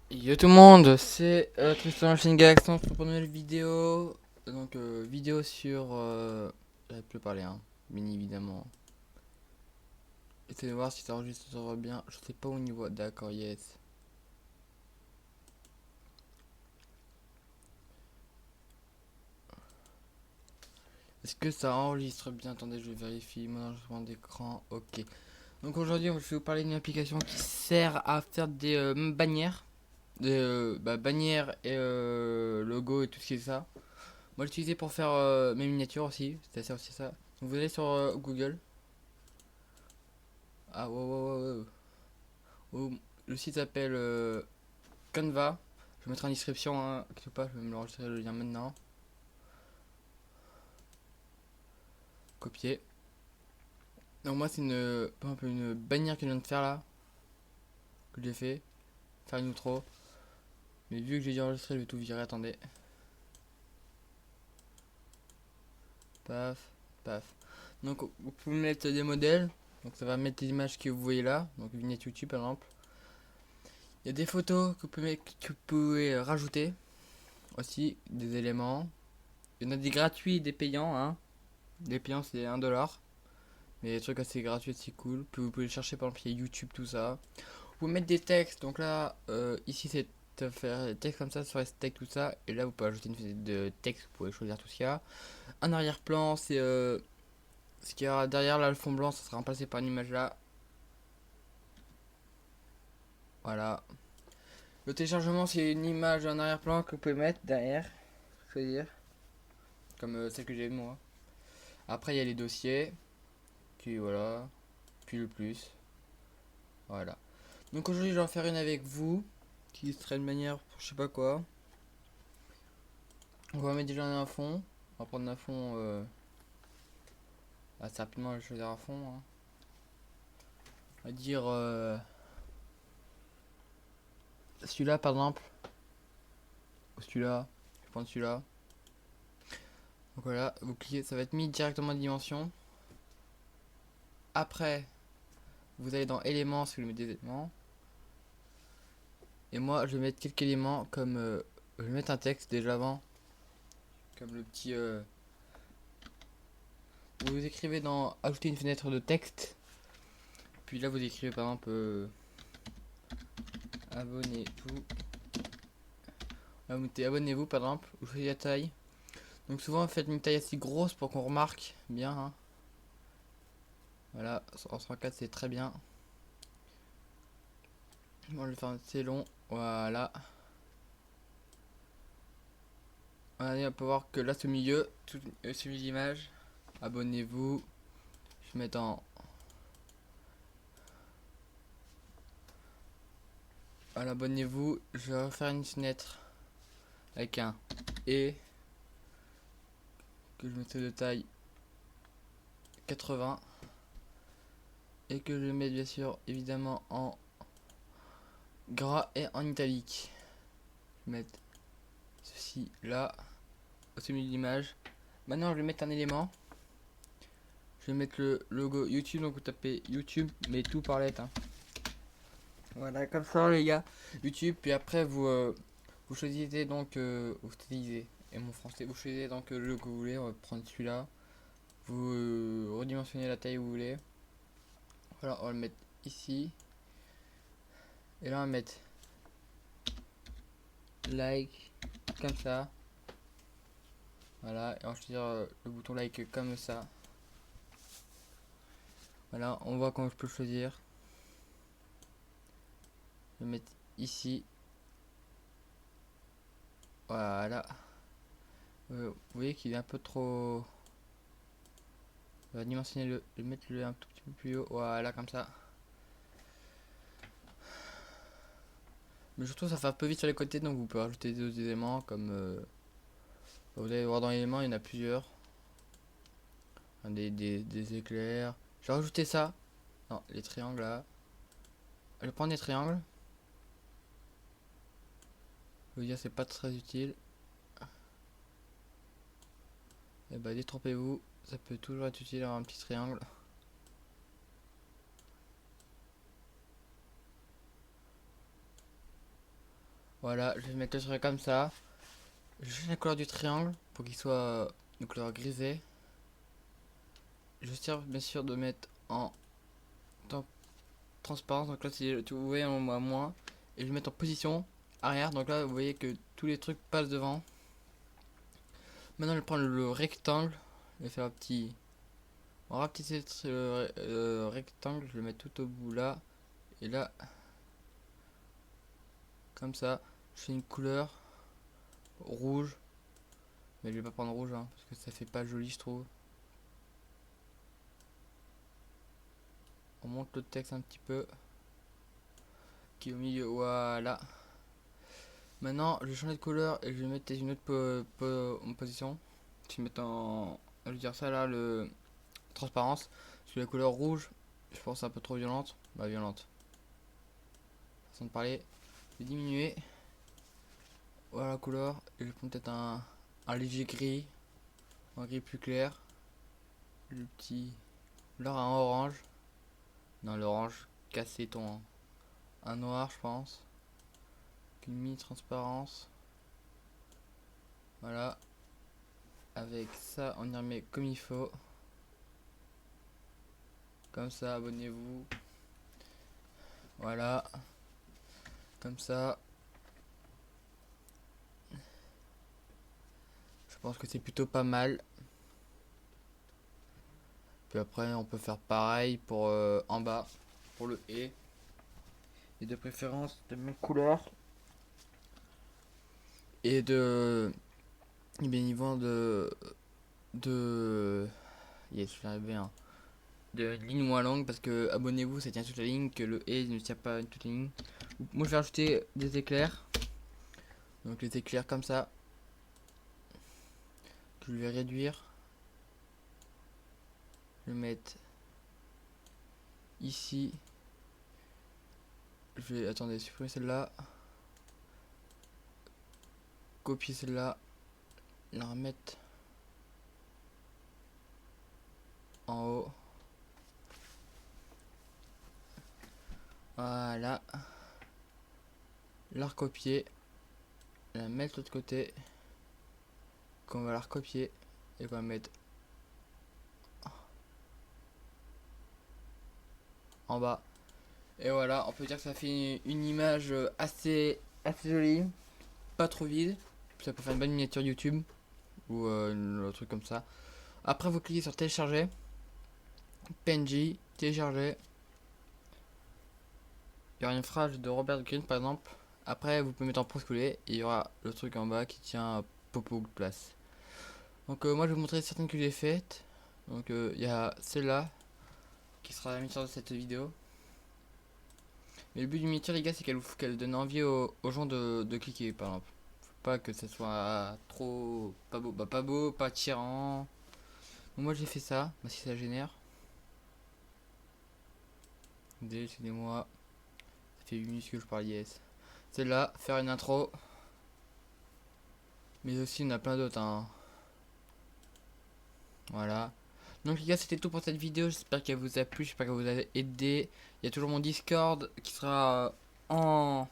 Yo tout le monde, c'est Tristan la chaîne Galaxon pour une nouvelle vidéo. Donc vidéo sur j'arrive plus à parler hein, bien évidemment. Essayez de voir si ça enregistre, ça va bien. Je sais pas au niveau. D'accord, yes. Est-ce que ça enregistre bien? Attendez, je vérifie mon enregistrement d'écran. Ok. Donc aujourd'hui, je vais vous parler d'une application qui sert à faire des bannières. Des bannières et logos et tout ce qui est ça. Moi, je l'utilisais pour faire mes miniatures aussi. C'était ça aussi ça. Donc vous allez sur Google. Ah, wow, wow, wow, wow. Le site s'appelle Canva. Je vais mettre en description, hein, quelque part, je vais me l'enregistrer le lien maintenant. Copier. Donc moi c'est par exemple, une bannière que je viens de faire là, que j'ai fait. Faire une outro. Mais vu que j'ai déjà enregistré, je vais tout virer, attendez. Paf, paf. Donc vous pouvez mettre des modèles. Donc ça va mettre les images que vous voyez là. Donc une vignette YouTube par exemple. Il y a des photos que vous pouvez rajouter. Aussi des éléments. Il y en a des gratuits et des payants, hein. Les payants c'est 1$. Mais des trucs assez gratuits, c'est cool. Puis vous pouvez chercher par exemple, il y a YouTube, tout ça. Vous pouvez mettre des textes. Donc là, ici c'est faire des textes comme ça sur les steaks, tout ça. Et là, vous pouvez ajouter une fenêtre de texte. Vous pouvez choisir tout ce qu'il y a. Un arrière-plan, c'est ce qu'il y a derrière là, le fond blanc, ça sera remplacé par une image là. Voilà. Le téléchargement, c'est une image en arrière-plan que vous pouvez mettre derrière. Choisir. Comme celle que j'ai moi. Après, il y a les dossiers. Puis voilà. Puis le plus. Voilà. Donc aujourd'hui, je vais en faire une avec vous. Qui serait une manière pour je sais pas quoi. On va mettre déjà un fond. On va prendre un fond assez rapidement. Je vais choisir un fond. Hein. On va dire celui-là par exemple. Ou celui-là. Je vais prendre celui-là. Donc voilà, vous cliquez, ça va être mis directement en dimension. Après, vous allez dans éléments si vous voulez mettre des éléments. Et moi, je vais mettre quelques éléments comme je vais mettre un texte déjà avant. Comme le petit. Vous écrivez dans ajouter une fenêtre de texte. Puis là, vous écrivez par exemple abonnez-vous. Là, vous mettez abonnez-vous par exemple. Vous choisissez la taille. Donc souvent, faites une taille assez grosse pour qu'on remarque bien. Hein. Voilà, en 104 c'est très bien. Bon, je vais faire assez long. Voilà. Allez, on peut voir que là, ce milieu, tout suivi l'image. Abonnez-vous. Je vais mettre en. Voilà, abonnez-vous. Je vais refaire une fenêtre avec un et que je mettrai de taille 80 et que je vais mettre bien sûr évidemment en gras et en italique. Je vais mettre ceci là au milieu de l'image. Maintenant, je vais mettre un élément. Je vais mettre le logo YouTube. Donc, vous tapez YouTube, mais tout par lettres. Hein. Voilà, comme ça, les gars. YouTube, puis après, vous choisissez donc. Vous utilisez. Et mon français, vous choisissez donc le logo que vous voulez. On va prendre celui-là. Vous redimensionnez la taille que vous voulez. Voilà, on va le mettre ici. Et là, on va mettre like, comme ça. Voilà, et on va choisir le bouton like comme ça. Voilà, on voit comment je peux le choisir. Je vais le mettre ici. Voilà. Vous voyez qu'il est un peu trop. On va dimensionner mettre le un tout petit peu plus haut. Voilà, comme ça. Mais je trouve que ça fait un peu vite sur les côtés, donc vous pouvez rajouter d'autres éléments comme. Vous allez voir dans l'élément, il y en a plusieurs. Des éclairs. Je vais rajouter ça. Non, les triangles là. Je vais prendre des triangles. Je veux dire, c'est pas très utile. Et bah, détrompez-vous. Ça peut toujours être utile d'avoir un petit triangle. Voilà, je vais mettre le truc comme ça. Je change la couleur du triangle pour qu'il soit de couleur grisée. Je tire bien sûr de mettre en transparence, donc là si tu vous voyez en moins, et je vais mettre en position arrière, donc là vous voyez que tous les trucs passent devant. Maintenant je vais prendre le rectangle, je vais faire un petit, on va rapetisser le rectangle, je vais le mettre tout au bout là, et là, comme ça, je fais une couleur rouge, mais je vais pas prendre rouge hein, parce que ça fait pas joli je trouve. On monte le texte un petit peu, qui est au milieu, voilà. Maintenant, je vais changer de couleur et je vais mettre une autre en position. Je vais mettre en, je vais dire ça là, le transparence. Parce que la couleur rouge, je pense un peu trop violente. Bah violente. Façon de parler. Je vais diminuer. Voilà la couleur. Et je vais prendre peut-être un léger gris. Un gris plus clair. Le petit. Là un orange. Non, l'orange cassé ton. Un noir, je pense. Une mi-transparence. Voilà. Avec ça, on y remet comme il faut. Comme ça, abonnez-vous. Voilà. Comme ça. Je pense que c'est plutôt pas mal. Puis après, on peut faire pareil pour en bas. Pour le et. Et de préférence de même couleur. Et de. Et bien évidemment de. Yes, je vais arriver hein. De ligne moins longue parce que abonnez-vous ça tient toute la ligne, que le et ne tient pas toute la ligne. Moi je vais rajouter des éclairs. Donc les éclairs comme ça. Que je vais réduire. Je vais mettre ici. Je vais attendez supprimer celle-là. Copier celle-là. La remettre en haut. Voilà. La recopier. La mettre de l'autre côté. Qu'on va la recopier. Et qu'on va mettre en bas. Et voilà, on peut dire que ça fait une image assez jolie. Pas trop vide. Ça peut faire une bonne miniature YouTube. Ou un truc comme ça. Après vous cliquez sur télécharger. PNG, télécharger. Il y aura une phrase de Robert Greene par exemple. Après vous pouvez mettre en pause coller. Et il y aura le truc en bas qui tient Popo Place. Donc moi je vais vous montrer certaines que j'ai faites. Donc il y a celle-là. Qui sera la miniature de cette vidéo. Mais le but du miniature les gars c'est qu'elle donne envie aux gens de cliquer par exemple. Faut pas que ça soit trop pas beau, pas attirant. Donc moi j'ai fait ça, bah, si ça génère. Excusez-moi. Ça fait 8 minutes que je parle yes. Celle-là, faire une intro. Mais aussi il y en a plein d'autres hein. Voilà. Donc les gars c'était tout pour cette vidéo, j'espère qu'elle vous a plu, j'espère qu'elle vous a aidé. Il y a toujours mon Discord qui sera en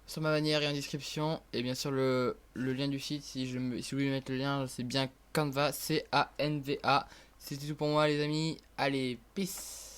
sur ma bannière et en description. Et bien sûr le lien du site, si vous voulez mettre le lien, c'est bien Canva, C-A-N-V-A. C'était tout pour moi les amis, allez, peace.